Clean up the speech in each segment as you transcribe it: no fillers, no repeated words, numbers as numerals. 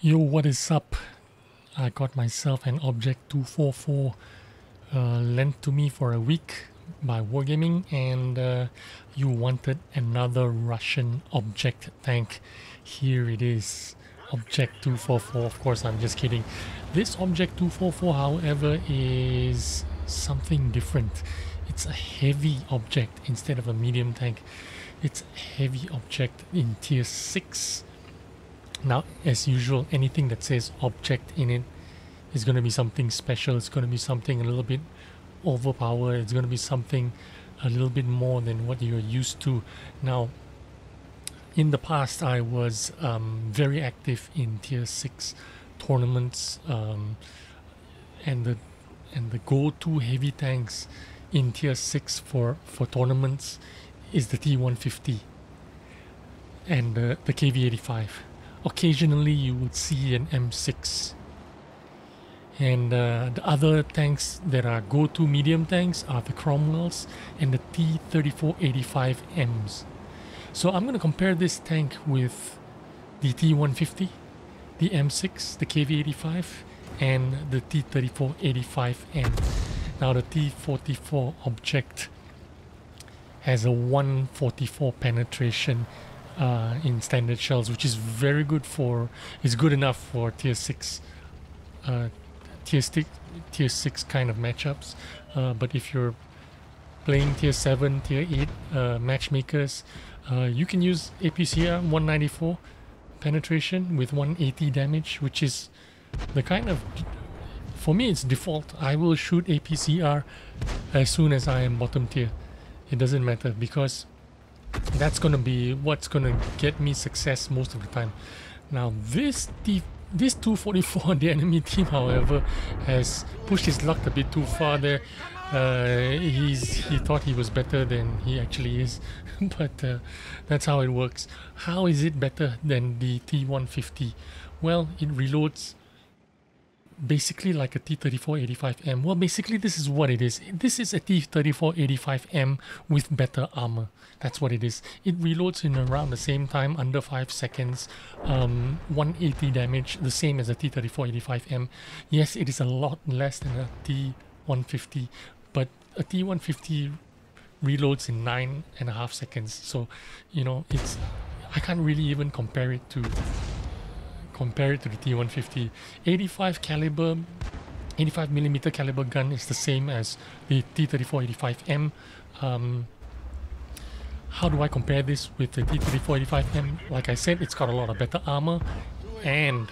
Yo, what is up? I got myself an Object 244 lent to me for a week by Wargaming, and you wanted another Russian object tank. Here it is, Object 244. Of course, I'm just kidding. This Object 244, however, is something different. It's a heavy object instead of a medium tank. It's a heavy object in tier 6. Now, as usual, anything that says object in it is going to be something special. It's going to be something a little bit overpowered. It's going to be something a little bit more than what you're used to. Now, in the past, I was very active in tier 6 tournaments, and the go-to heavy tanks in tier 6 for tournaments is the T150 and the KV85. Occasionally you would see an M6, and the other tanks that are go-to medium tanks are the Cromwells and the T3485Ms. So I'm going to compare this tank with the T150, the M6, the KV85, and the T3485M. Now the T44 object has a 144 penetration in standard shells, which is very good for, it's good enough for tier 6 tier 6 kind of matchups, but if you're playing tier 7, tier 8 matchmakers, you can use APCR 194 penetration with 180 damage, which is the kind of, for me it's default. I will shoot APCR as soon as I am bottom tier. It doesn't matter, because that's going to be what's going to get me success most of the time. Now this 244, the enemy team, however, has pushed his luck a bit too far there. He thought he was better than he actually is, but that's how it works. How is it better than the T150? Well, it reloads basically like a T3485M. Well, basically this is what it is. This is a T3485M with better armor. That's what it is. It reloads in around the same time, under 5 seconds, 180 damage, the same as a T3485M. Yes, it is a lot less than a T150, but a T150 reloads in 9.5 seconds. So, you know, I can't really even compare it to the T150. 85mm caliber gun is the same as the T3485M. How do I compare this with the T3485M? Like I said, it's got a lot of better armor, and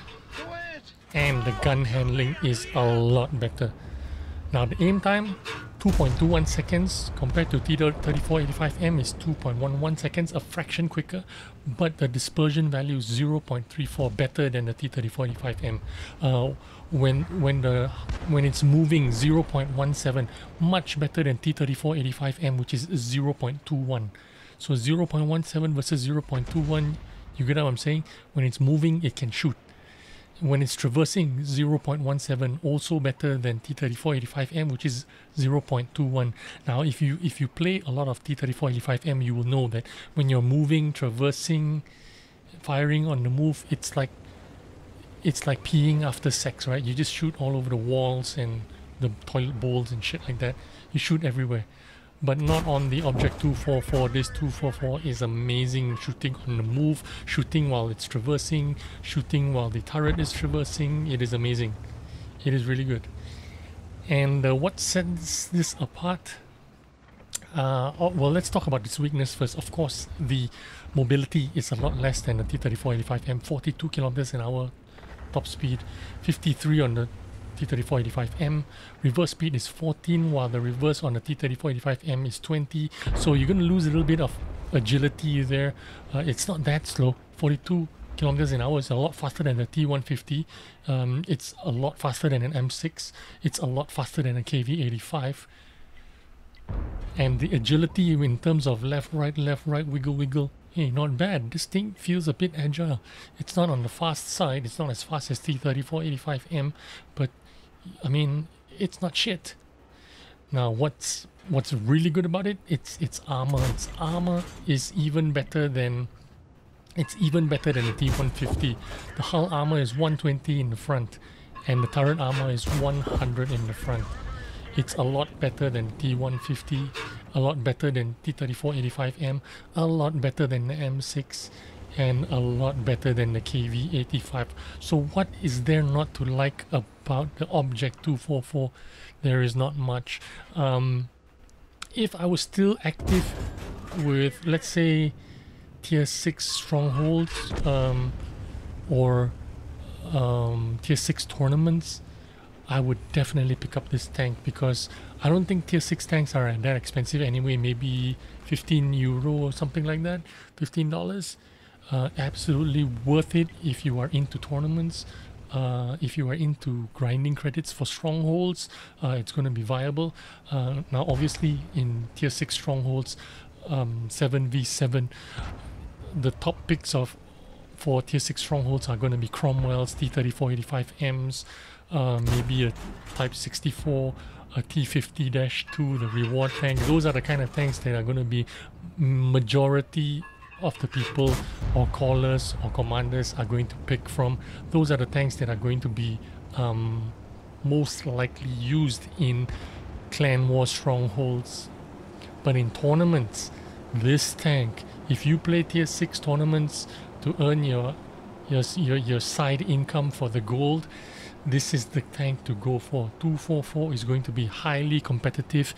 the gun handling is a lot better. Now the aim time, 2.21 seconds compared to T3485M is 2.11 seconds, a fraction quicker, but the dispersion value is 0.34, better than the T3485M. When it's moving, 0.17, much better than T3485M, which is 0.21. So 0.17 versus 0.21, you get what I'm saying? When it's moving, it can shoot. When it's traversing, 0.17, also better than T3485M, which is 0.21. Now, if you play a lot of T3485M, you will know that when you're moving, traversing, firing on the move, it's like peeing after sex, right? You just shoot all over the walls and the toilet bowls and shit like that. You shoot everywhere. But not on the Object 244. This 244 is amazing, shooting on the move, shooting while it's traversing, shooting while the turret is traversing. It is amazing. It is really good. And what sets this apart? Well, let's talk about its weakness first. Of course, the mobility is a lot less than the T3485M. 42 kilometers an hour top speed, 53 on the T3485M. Reverse speed is 14, while the reverse on the T3485M is 20. So you're going to lose a little bit of agility there. It's not that slow. 42 kilometers an hour is a lot faster than the T150. It's a lot faster than an M6. It's a lot faster than a KV85. And the agility in terms of left, right, wiggle, hey, not bad. This thing feels a bit agile. It's not on the fast side. It's not as fast as T3485M, but I mean, it's not shit. Now, what's really good about it? It's armor. Its armor is even better than It's even better than the T150. The hull armor is 120 in the front, and the turret armor is 100 in the front. It's a lot better than T150, a lot better than T3485M, a lot better than the M6, and a lot better than the KV85. So what is there not to like about the Object 244? There is not much. If I was still active with, let's say, tier 6 strongholds or tier 6 tournaments, I would definitely pick up this tank, because I don't think tier 6 tanks are that expensive anyway. Maybe 15 euro or something like that, $15. Absolutely worth it if you are into tournaments. If you are into grinding credits for strongholds, it's going to be viable. Now obviously in tier 6 strongholds, 7v7, the top picks for tier 6 strongholds are going to be Cromwell's, T3485Ms, maybe a Type 64, a T50-2, the reward tank. Those are the kind of tanks that are going to be majority of the people or callers or commanders are going to pick from. Those are the tanks that are going to be most likely used in clan war strongholds. But in tournaments, this tank, if you play tier 6 tournaments to earn your side income for the gold, this is the tank to go for. 244 is going to be highly competitive.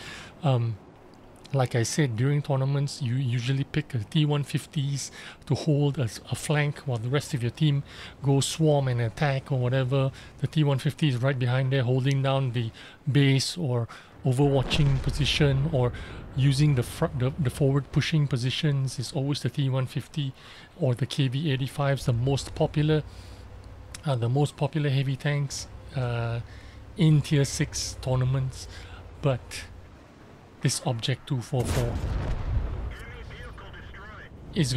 Like I said, during tournaments, you usually pick a T150s to hold a flank while the rest of your team go swarm and attack or whatever. The T150 is right behind there holding down the base or overwatching position, or using the forward pushing positions is always the T150 or the KV85s, the most popular heavy tanks in tier 6 tournaments. But this Object 244 is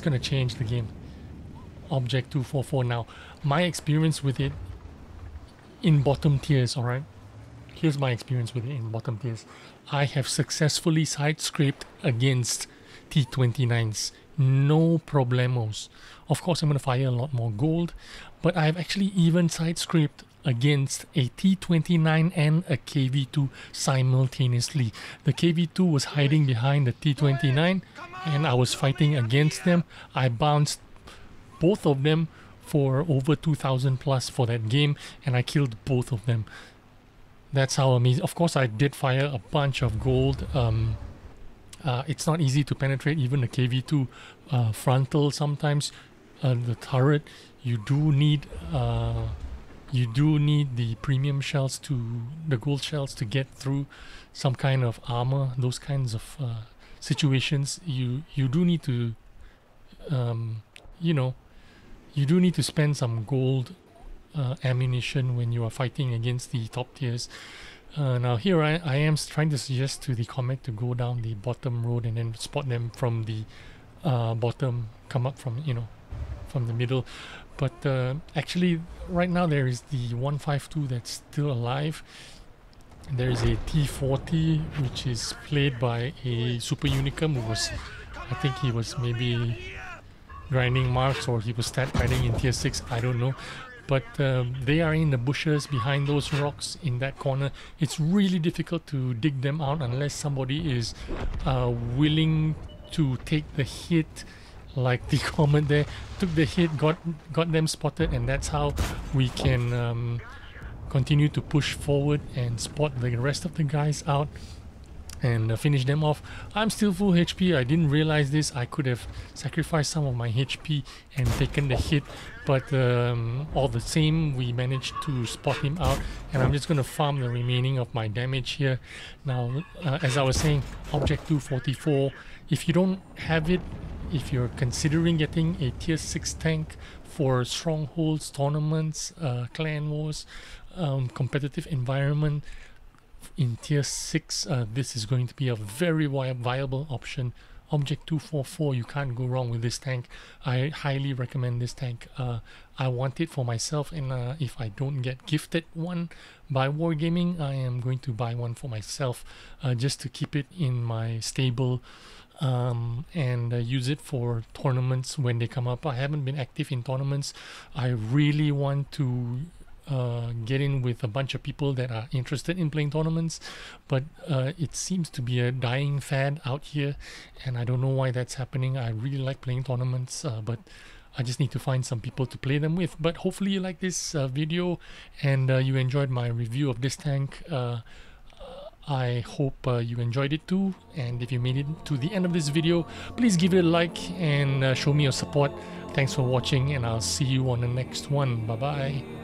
gonna change the game. Object 244 now. My experience with it in bottom tiers, alright? Here's my experience with it in bottom tiers. I have successfully side scraped against T29s. No problemos. Of course, I'm going to fire a lot more gold, but I've actually even side scraped against a T29 and a KV2 simultaneously. The KV2 was hiding behind the T29 and I was fighting against them. I bounced both of them for over 2,000 plus for that game, and I killed both of them. That's how amazing. Of course, I did fire a bunch of gold. It's not easy to penetrate even the KV2 frontal sometimes. The turret, you do need the premium shells, the gold shells, to get through some kind of armor. Those kinds of situations, you do need to you do need to spend some gold ammunition when you are fighting against the top tiers. Now here I am trying to suggest to the comet to go down the bottom road and then spot them from the bottom, come up from from the middle. But actually right now there is the 152 that's still alive. There is a T40 which is played by a Super Unicum who was, I think he was maybe grinding marks or he was stat grinding in tier 6, I don't know. But they are in the bushes behind those rocks in that corner. It's really difficult to dig them out unless somebody is willing to take the hit, like the comment there. Took the hit, got them spotted, and that's how we can continue to push forward and spot the rest of the guys out and finish them off. I'm still full HP. I didn't realize this. I could have sacrificed some of my HP and taken the hit, but all the same we managed to spot him out, and I'm just going to farm the remaining of my damage here. Now as I was saying, Object 244, if you don't have it, if you're considering getting a tier 6 tank for strongholds, tournaments, clan wars, competitive environment, in tier 6, this is going to be a very viable option. Object 244, you can't go wrong with this tank. I highly recommend this tank. I want it for myself, and if I don't get gifted one by Wargaming, I am going to buy one for myself, just to keep it in my stable and use it for tournaments when they come up. I haven't been active in tournaments. I really want to get in with a bunch of people that are interested in playing tournaments, but it seems to be a dying fad out here, and I don't know why that's happening. I really like playing tournaments, but I just need to find some people to play them with. But hopefully you like this video and you enjoyed my review of this tank. I hope you enjoyed it too, and if you made it to the end of this video, please give it a like and show me your support. Thanks for watching, and I'll see you on the next one. Bye bye.